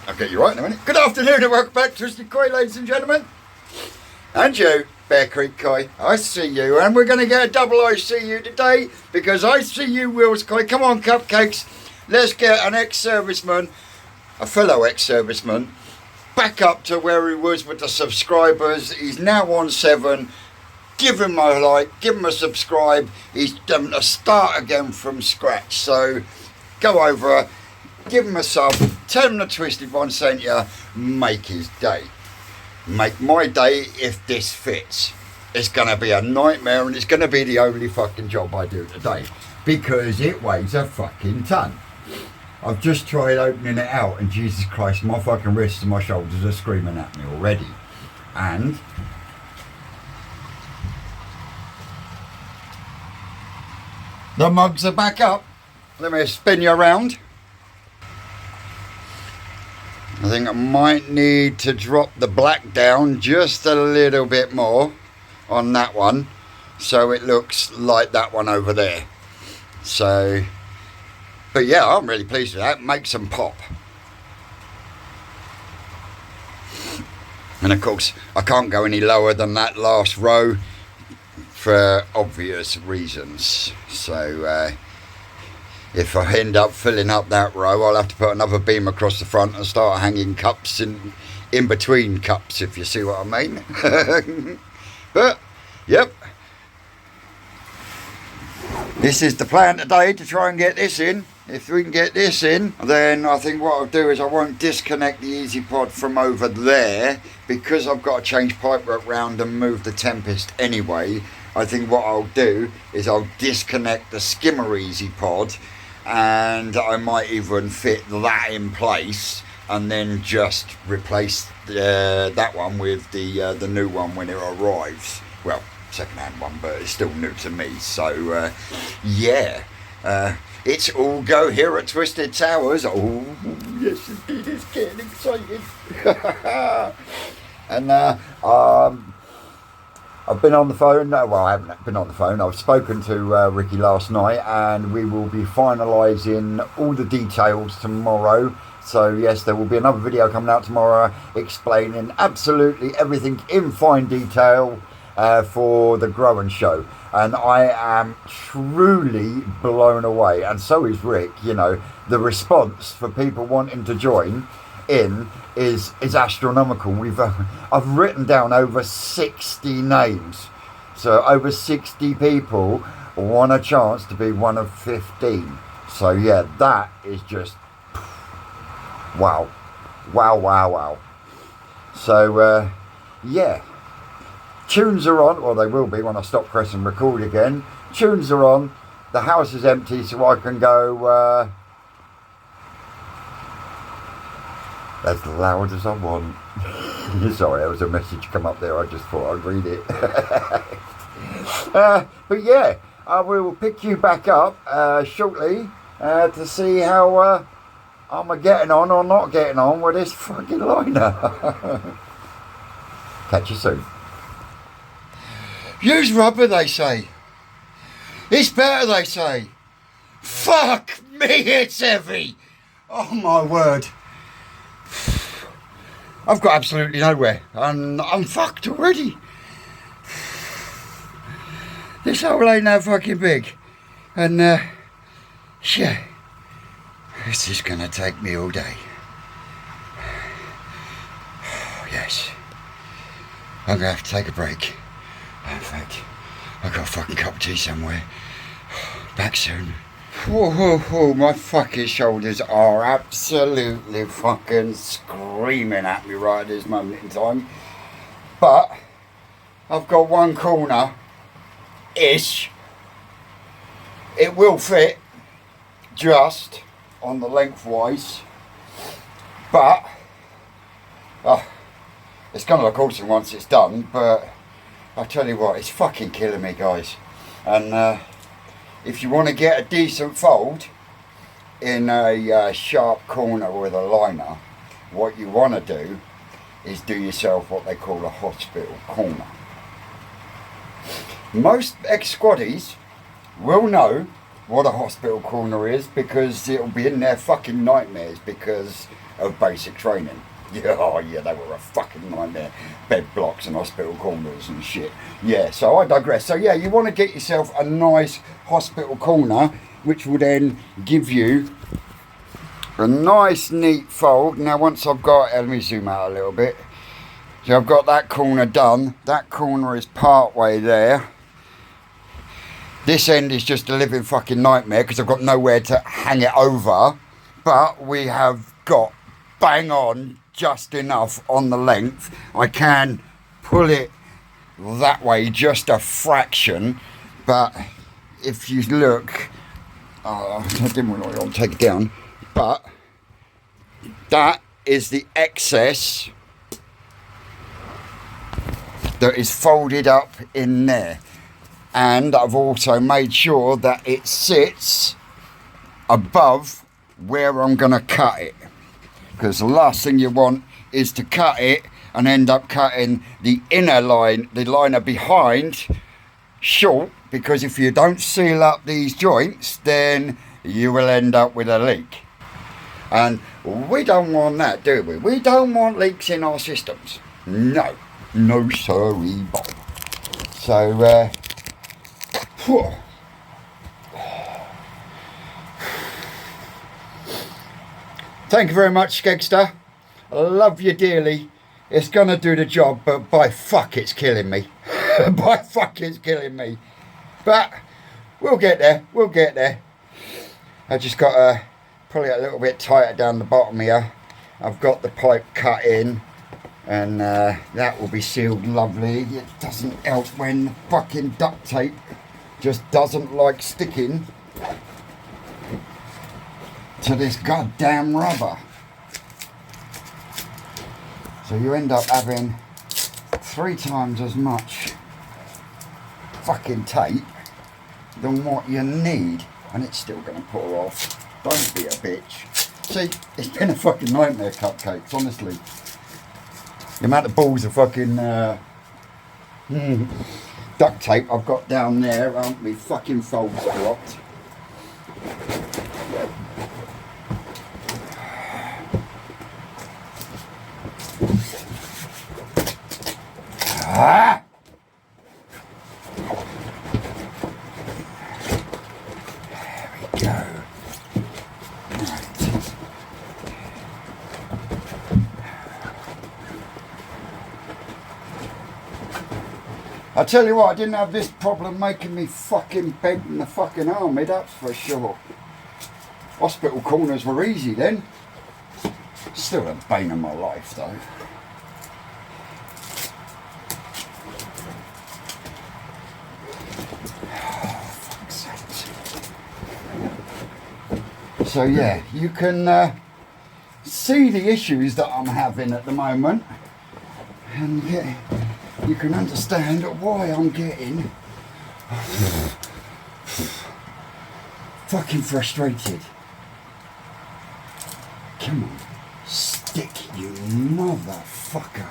I'll get you right in a minute. Good afternoon and welcome back to Twisted Koi, ladies and gentlemen. And you, Bear Creek Koi, I see you, and we're going to get a double I see you today because I see you, Wills Koi. Come on, cupcakes, let's get an ex-serviceman, a fellow ex-serviceman, back up to where he was with the subscribers. He's now on 7. Give him a like, give him a subscribe. He's done a start again from scratch. So go over, give him a sub, tell him the Twisted One sent you, make his day. Make my day if this fits. It's going to be a nightmare and it's going to be the only fucking job I do today because it weighs a fucking ton. I've just tried opening it out and Jesus Christ, my fucking wrists and my shoulders are screaming at me already. And the mugs are back up. Let me spin you around. I think I might need to drop the black down just a little bit more on that one so it looks like that one over there. So, but yeah, I'm really pleased with that. Make some pop. And of course, I can't go any lower than that last row for obvious reasons. So if I end up filling up that row, I'll have to put another beam across the front and start hanging cups in between cups, if you see what I mean. But yep, this is the plan today, to try and get this in. If we can get this in, then I think what I'll do is I won't disconnect the EasyPod from over there because I've got to change pipework round and move the Tempest anyway. I think what I'll do is I'll disconnect the Skimmer EasyPod and I might even fit that in place and then just replace that one with the new one when it arrives. Well, second-hand one, but it's still new to me. So, yeah. It's all go here at Twisted Towers. Oh, yes indeed, it's getting exciting. And I've been on the phone. No, well, I haven't been on the phone. I've spoken to Ricky last night and we will be finalising all the details tomorrow. So yes, there will be another video coming out tomorrow explaining absolutely everything in fine detail for the Grow Show. And I am truly blown away, and so is Rick. You know, the response for people wanting to join in is astronomical. I've written down over 60 names, so over 60 people want a chance to be one of 15. So yeah, that is just wow. So yeah, tunes are on, or they will be when I stop pressing record again. Tunes are on, the house is empty, so I can go as loud as I want. Sorry, there was a message come up there, I just thought I'd read it. But yeah, I will pick you back up shortly to see how I'm getting on or not getting on with this fucking liner. Catch you soon. Use rubber, they say. It's better, they say. Fuck me, it's heavy. Oh my word. I've got absolutely nowhere. I'm fucked already. This hole ain't that fucking big. And, yeah. This is gonna take me all day. Oh, yes. I'm gonna have to take a break. In fact, I've got a fucking cup of tea somewhere. Back soon. Whoa, my fucking shoulders are absolutely fucking screaming at me right at this moment in time. But I've got one corner-ish. It will fit just on the lengthwise. But it's going to look awesome once it's done, but I tell you what, it's fucking killing me, guys. And if you want to get a decent fold in a sharp corner with a liner, what you want to do is do yourself what they call a hospital corner. Most ex-squaddies will know what a hospital corner is, because it'll be in their fucking nightmares because of basic training. Yeah, oh yeah, they were a fucking nightmare. Bed blocks and hospital corners and shit. Yeah, so I digress. So yeah, you want to get yourself a nice hospital corner, which will then give you a nice neat fold. Now once I've got, let me zoom out a little bit. So I've got that corner done. That corner is part way there. This end is just a living fucking nightmare because I've got nowhere to hang it over. But we have got bang on just enough on the length. I can pull it that way just a fraction. But if you look, I didn't really want to take it down. But that is the excess that is folded up in there. And I've also made sure that it sits above where I'm going to cut it. Because the last thing you want is to cut it and end up cutting the inner line, the liner behind, short. Because if you don't seal up these joints, then you will end up with a leak. And we don't want that, do we? We don't want leaks in our systems. No. No sorry, Bob. So, thank you very much, Skegster. I love you dearly. It's going to do the job, but by fuck it's killing me. By fuck it's killing me. But we'll get there. We'll get there. I just got to pull it a little bit tighter down the bottom here. I've got the pipe cut in. And that will be sealed lovely. It doesn't help when fucking duct tape just doesn't like sticking to this goddamn rubber. So you end up having 3 times as much fucking tape than what you need. And it's still going to pull off. Don't be a bitch. See, it's been a fucking nightmare, cupcakes, honestly. The amount of balls of fucking duct tape I've got down there aren't me fucking folds blocked. Ah! There we go. I tell you what, I didn't have this problem making me fucking bed in the fucking army, that's for sure. Hospital corners were easy then. Still a bane of my life though. So yeah, you can see the issues that I'm having at the moment. And yeah, you can understand why I'm getting fucking frustrated. Come on, stick, you motherfucker.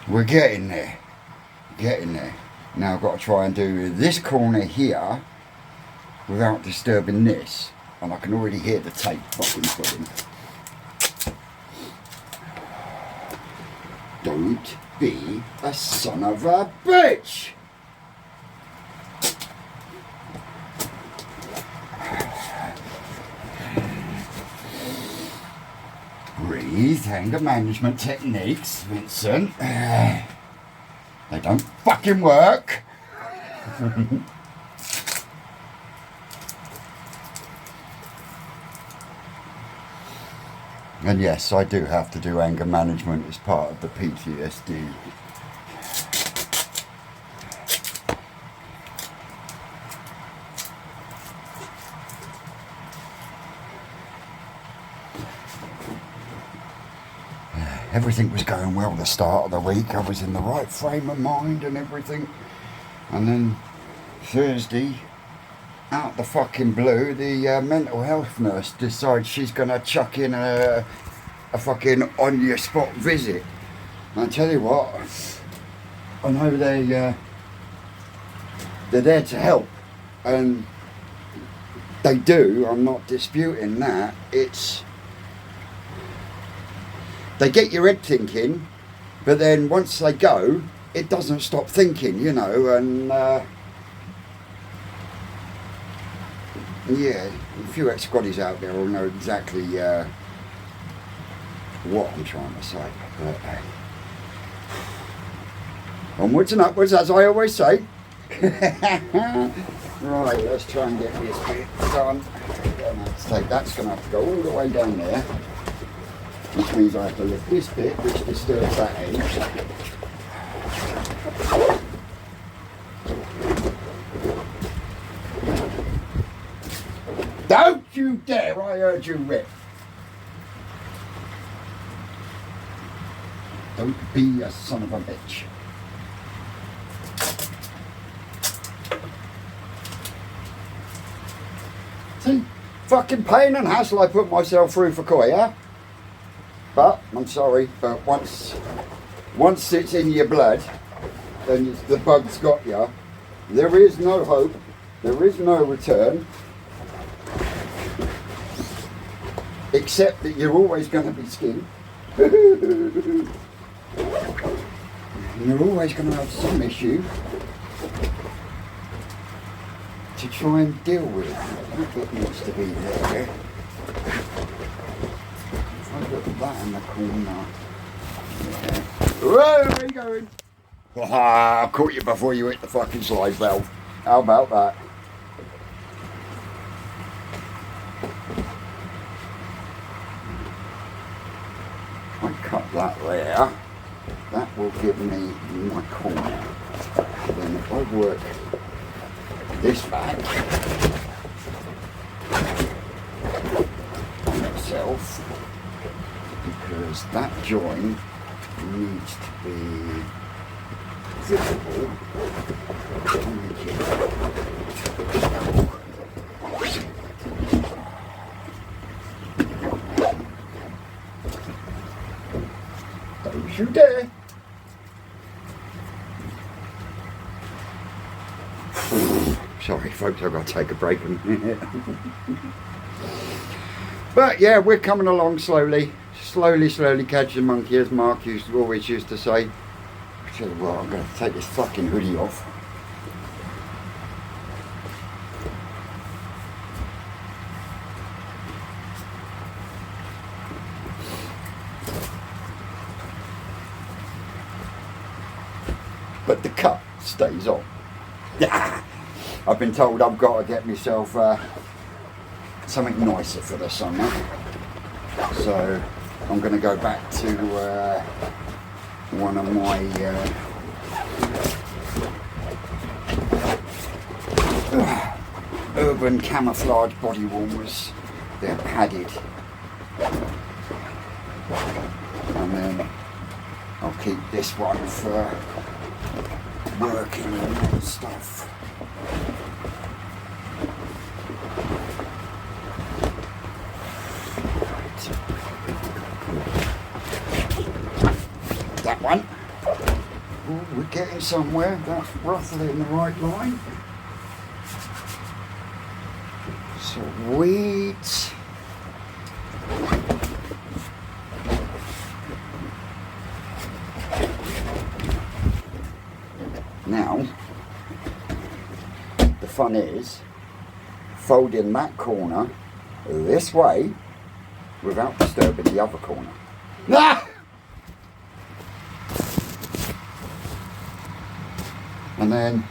We're getting there. Getting there. Now I've got to try and do this corner here without disturbing this. And I can already hear the tape fucking pulling. Don't be a son of a bitch! Breathe, anger management techniques, Vincent. They don't fucking work. And yes, I do have to do anger management as part of the PTSD. Everything was going well the start of the week. I was in the right frame of mind and everything. And then Thursday, out the fucking blue, the mental health nurse decides she's gonna chuck in a fucking on your spot visit. And I tell you what, I know they're there to help, and they do. I'm not disputing that. They get your head thinking, but then once they go, it doesn't stop thinking, you know, and yeah, a few ex-squaddies out there will know exactly what I'm trying to say. But, onwards and upwards, as I always say. Right, let's try and get this bit done. That's going to have to go all the way down there, which means I have to lift this bit, which disturbs that end. Don't you dare, I heard you rip. Don't be a son of a bitch. See, fucking pain and hassle I put myself through for Koi, yeah? But, I'm sorry, but once it's in your blood, and the bug's got you, there is no hope, there is no return, except that you're always going to be skinned. And you're always going to have some issue to try and deal with. That bit needs to be there. If I put that in the corner. Yeah. Whoa, where are you going? I caught you before you hit the fucking slide valve. How about that? I cut that there. That will give me my corner. Then if I work this back on itself, because that joint needs to be visible. Don't you dare! Sorry folks, I've got to take a break in a minute. But yeah, we're coming along slowly catch the monkey, as Mark always used to say. I tell you what, I'm going to take this fucking hoodie off. But the cut stays on. I've been told I've got to get myself something nicer for the summer, so I'm going to go back to one of my urban camouflage body warmers. They're padded, and then I'll keep this one for working and stuff. That one. Ooh, we're getting somewhere. That's roughly in the right line. Sweet. Now, the fun is folding that corner this way without disturbing the other corner. Ah! And then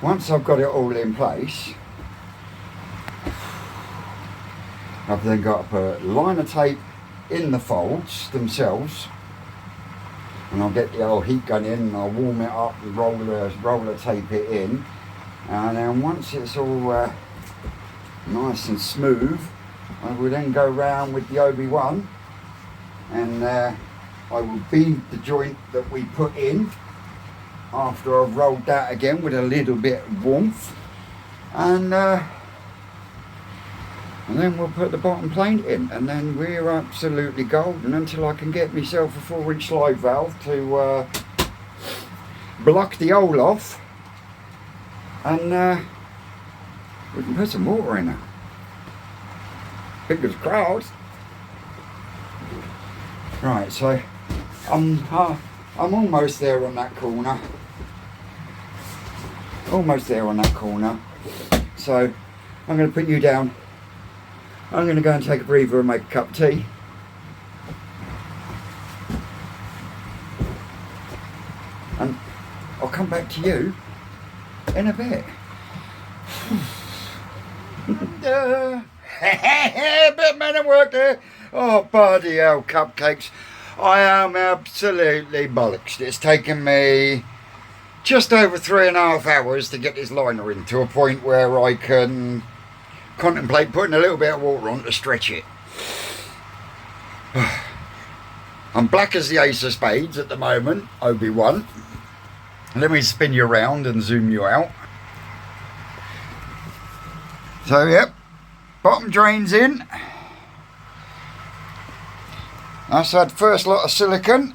once I've got it all in place, I've then got to put liner tape in the folds themselves, and I'll get the old heat gun in and I'll warm it up and roller tape it in, and then once it's all nice and smooth, I will then go round with the OB1 and I will bead the joint that we put in after I've rolled that again with a little bit of warmth, and then we'll put the bottom plate in, and then we're absolutely golden until I can get myself a 4-inch slide valve to block the hole off, and we can put some water in it. Fingers crossed. Right, so I'm almost there on that corner. Almost there on that corner. So I'm going to put you down. I'm going to go and take a breather and make a cup of tea. And I'll come back to you in a bit. Bit man of work there. Oh, bloody hell, cupcakes. I am absolutely bollocks. It's taken me just over 3.5 hours to get this liner in to a point where I can contemplate putting a little bit of water on to stretch it. I'm black as the ace of spades at the moment, Obi-Wan. Let me spin you around and zoom you out. So, yep, bottom drain's in. That's that first lot of silicone.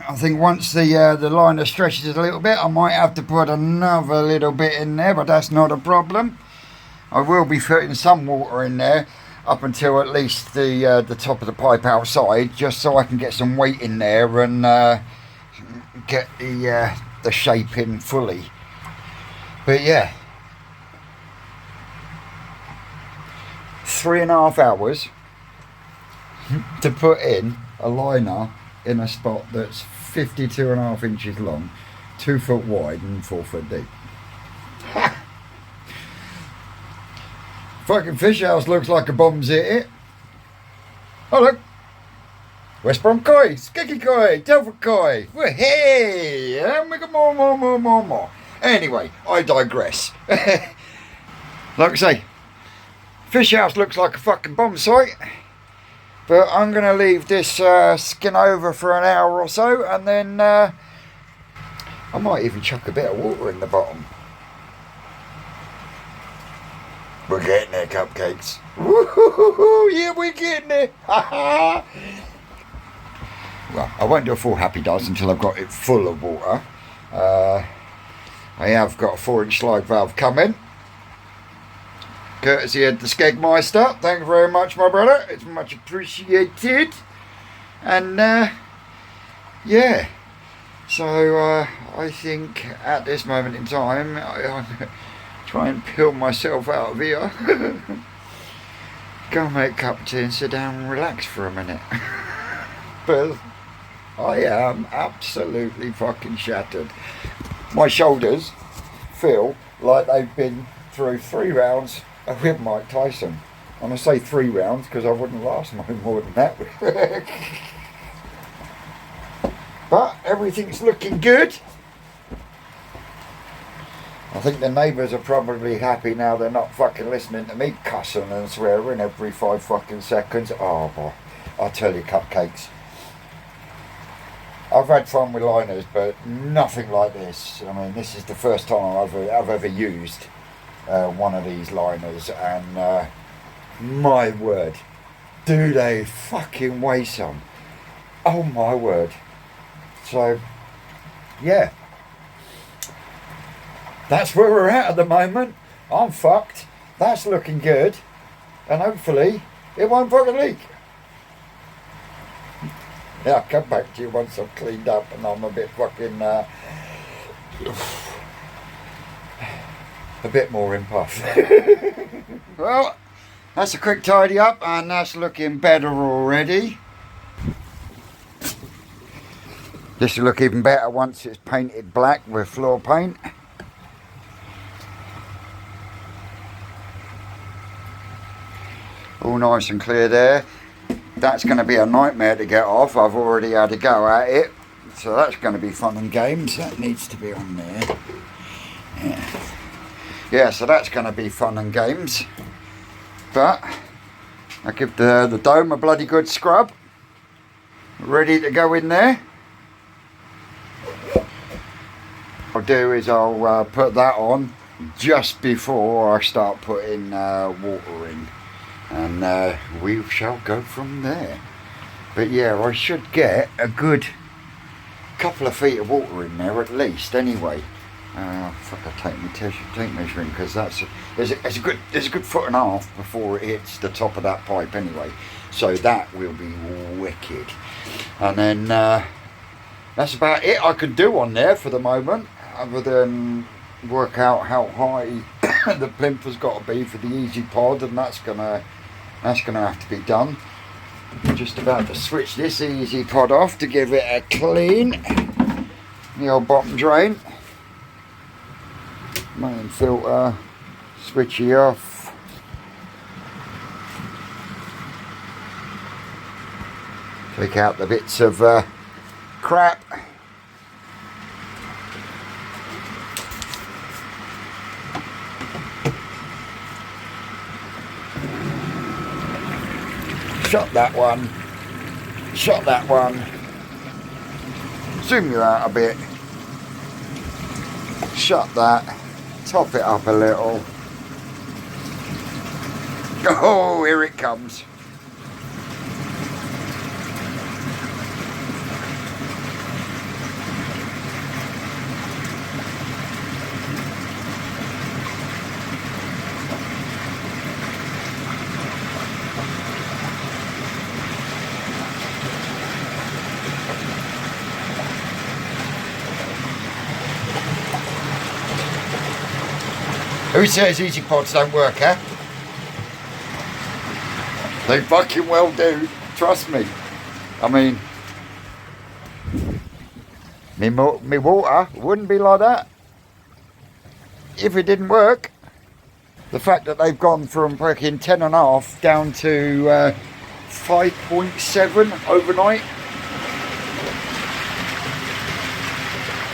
I think once the liner stretches a little bit, I might have to put another little bit in there, but that's not a problem. I will be putting some water in there up until at least the top of the pipe outside, just so I can get some weight in there and get the shape in fully. But yeah, 3.5 hours to put in a liner in a spot that's 52.5 inches long, 2 foot wide and 4 foot deep. Fucking fish house looks like a bomb's hit it. Oh look, West Brom koi, Skiki koi, Telford koi. Well, hey, and we got more. Anyway, I digress. Like I say, fish house looks like a fucking bomb site. But I'm going to leave this skin over for an hour or so, and then I might even chuck a bit of water in the bottom. We're getting there, cupcakes. Woo-hoo-hoo-hoo, yeah, we're getting there. Well, I won't do a full happy dance until I've got it full of water. I have got a 4-inch slide valve coming. Courtesy of the Skegmeister. Thank you very much, my brother. It's much appreciated. And yeah, so I think at this moment in time I'm try and peel myself out of here. Go and make a cup of tea and sit down and relax for a minute. But I am absolutely fucking shattered. My shoulders feel like they've been through 3 rounds with Mike Tyson. And I say 3 rounds because I wouldn't last no more than that. But everything's looking good. I think the neighbours are probably happy now they're not fucking listening to me cussing and swearing every 5 fucking seconds. Oh boy, I'll tell you, cupcakes. I've had fun with liners, but nothing like this. I mean, this is the first time I've ever used one of these liners, and my word, do they fucking weigh some. Oh my word. So yeah, that's where we're at the moment. I'm fucked. That's looking good, and hopefully it won't fucking leak. Yeah, I'll come back to you once I've cleaned up and I'm a bit fucking a bit more in puff. Well, that's a quick tidy up, and that's looking better already. This will look even better once it's painted black with floor paint. All nice and clear there. That's going to be a nightmare to get off. I've already had a go at it, so that's going to be fun and games. That needs to be on there. Yeah, so that's going to be fun and games. But I give the dome a bloody good scrub. Ready to go in there. I'll do is I'll put that on just before I start putting water in, and we shall go from there. But yeah, I should get a good couple of feet of water in there at least anyway. Fuck, I take measuring, because there's a good foot and a half before it hits the top of that pipe anyway, so that will be wicked. And then that's about it I can do on there for the moment, other than work out how high the plinth has got to be for the Easy Pod, and that's gonna have to be done. I'm just about to switch this Easy Pod off to give it a clean. The old bottom drain, main filter, switchy off. Take out the bits of crap. Shut that one. Shut that one. Zoom you out a bit. Shut that. Top it up a little. Oh, here it comes. Who says Easy Pods don't work, huh? They fucking well do, trust me. I mean, me water wouldn't be like that if it didn't work. The fact that they've gone from fucking 10.5 down to 5.7 overnight,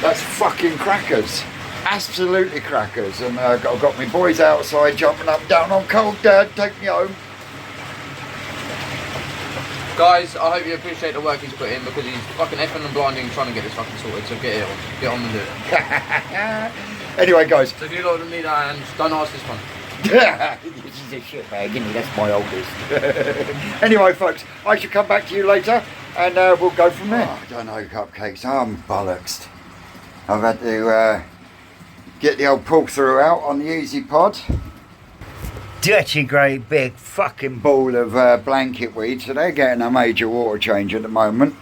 that's fucking crackers. Absolutely crackers. And I've got my boys outside jumping up and down on cold. Dad, take me home. Guys, I hope you appreciate the work he's put in, because he's fucking effing and blinding trying to get this fucking sorted, so get on and do it. Anyway, guys. So if you lot need a hand, don't ask this one. This is a shit bag, isn't it? That's my oldest. Anyway, folks, I shall come back to you later, and we'll go from there. Oh, I don't know, cupcakes. I'm bollocksed. I've had to get the old pull through out on the Easy Pod. Dirty great big fucking ball of blanket weed, so they're getting a major water change at the moment,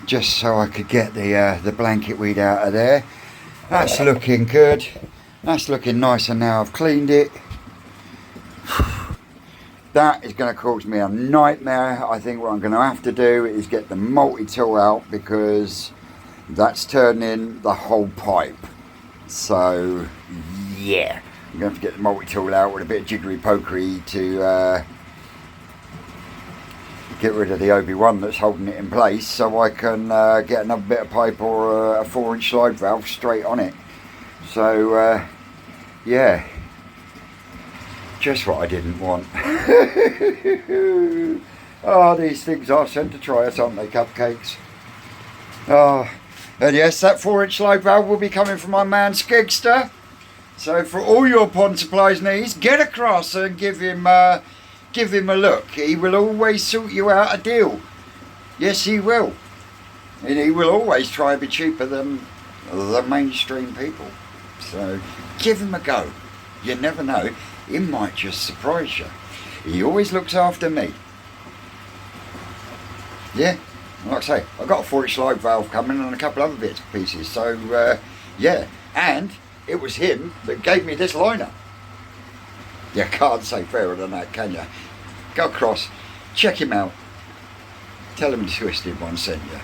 just so I could get the blanket weed out of there. That's looking good. That's looking nicer now I've cleaned it. That is going to cause me a nightmare. I think what I'm going to have to do is get the multi-tool out, because that's turning the whole pipe. So yeah, I'm going to have to get the multi-tool out with a bit of jiggery pokery to get rid of the OB1 that's holding it in place, so I can get another bit of pipe or a 4-inch slide valve straight on it. So yeah, just what I didn't want. Oh, these things are sent to try us, aren't they, cupcakes? Oh. And yes, that 4-inch slide valve will be coming from my man Skegster. So for all your pond supplies needs, get across and give him a look. He will always sort you out a deal. Yes, he will. And he will always try to be cheaper than the mainstream people. So give him a go. You never know, he might just surprise you. He always looks after me. Yeah. Like I say, I've got a 4-inch slide valve coming and a couple other bits and pieces. So, yeah. And it was him that gave me this liner. You can't say fairer than that, can you? Go across, check him out. Tell him the Twisted One sent you.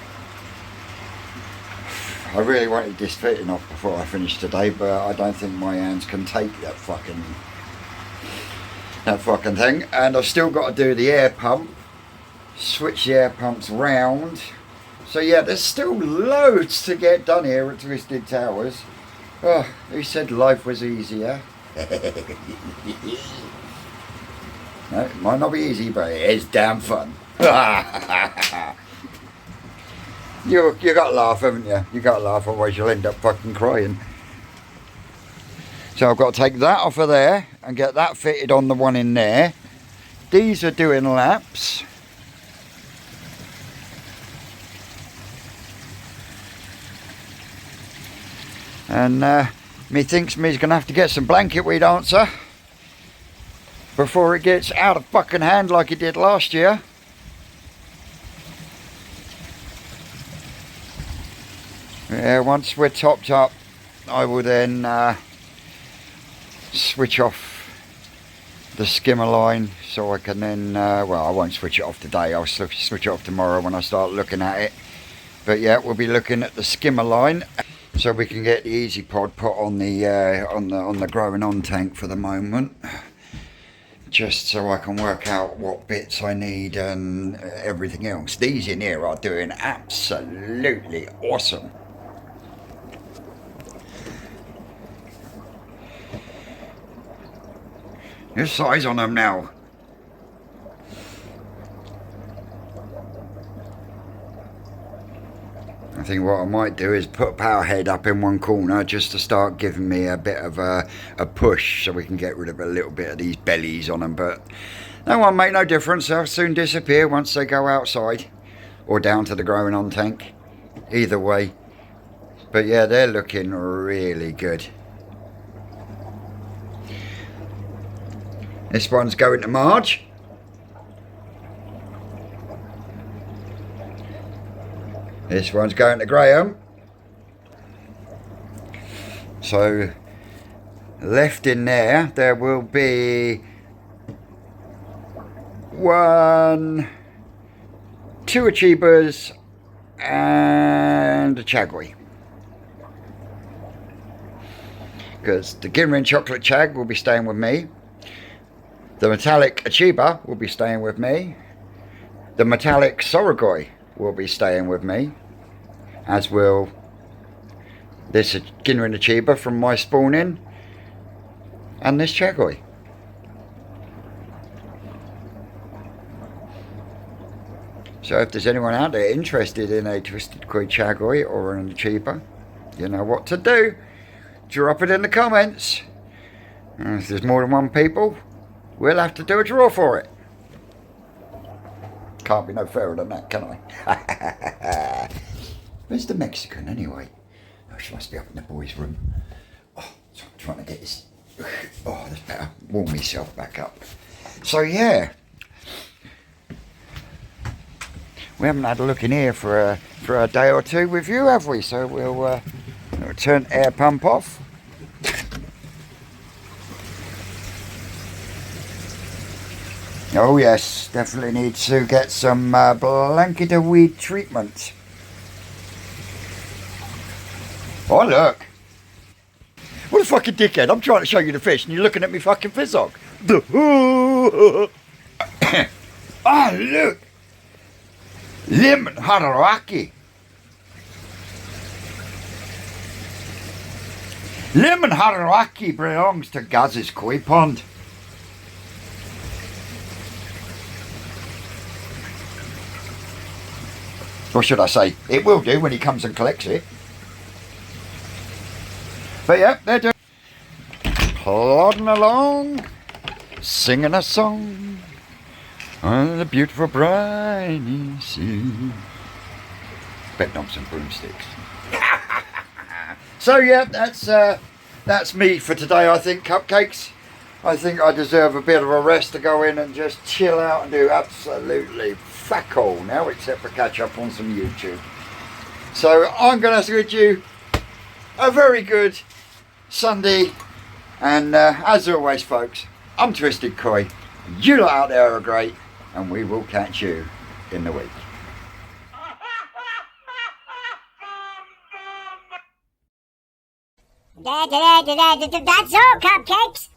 I really wanted this fitting off before I finish today, but I don't think my hands can take that fucking thing. And I've still got to do the air pump. Switch the air pumps round. So yeah, there's still loads to get done here at Twisted Towers. Oh, who said life was easier? No, it might not be easy, but it is damn fun. You got to laugh, haven't you? You got to laugh, otherwise you'll end up fucking crying. So I've got to take that off of there and get that fitted on the one in there. These are doing laps. And methinks me's going to have to get some blanket weed answer before it gets out of fucking hand like it did last year. Yeah, once we're topped up, I will then switch off the skimmer line so I can then, well, I won't switch it off today, I'll switch it off tomorrow when I start looking at it. But yeah, we'll be looking at the skimmer line so we can get the Easy Pod put on the growing on tank for the moment. Just so I can work out what bits I need and everything else. These in here are doing absolutely awesome. There's size on them now. I think what I might do is put Power Head up in one corner just to start giving me a bit of a push so we can get rid of a little bit of these bellies on them, but that won't make no difference. They'll soon disappear once they go outside or down to the growing on tank. Either way. But yeah, they're looking really good. This one's going to Marge. This one's going to Graham. So left in there will be 1, 2 Achievers and a Chagui. Because the Ginrin Chocolate Chag will be staying with me. The metallic Achiba will be staying with me. The metallic Soragoi will be staying with me. As will this Ginrin Achiba from my spawning. And this Chagoi. So if there's anyone out there interested in a Twisted Koi Chagoi or an Achiba, you know what to do. Drop it in the comments. And if there's more than one people, we'll have to do a draw for it. Can't be no fairer than that, can I? Where's the Mexican anyway? Oh, she must be up in the boys' room. Oh, so I'm trying to get this. Oh, that's better. Warm myself back up. So yeah, we haven't had a look in here for a day or two with you, have we? So we'll turn air pump off. Oh yes, definitely need to get some blanket of weed treatment. Oh look! What a fucking dickhead, I'm trying to show you the fish and you're looking at me fucking fizzog. Ah look! Lemon Hadaraki. Lemon Hadaraki belongs to Gaz's Koi Pond. Or should I say, it will do when he comes and collects it. But yeah, they're doing plodding along, singing a song on the beautiful briny sea. Bet on some broomsticks. So yeah, that's me for today, I think, cupcakes. I think I deserve a bit of a rest to go in and just chill out and do absolutely fuck all now, except for catch up on some YouTube. So I'm going to bid you a very good Sunday, and as always folks, I'm Twisted Koi, you lot out there are great, and we will catch you in the week. That's all, cupcakes.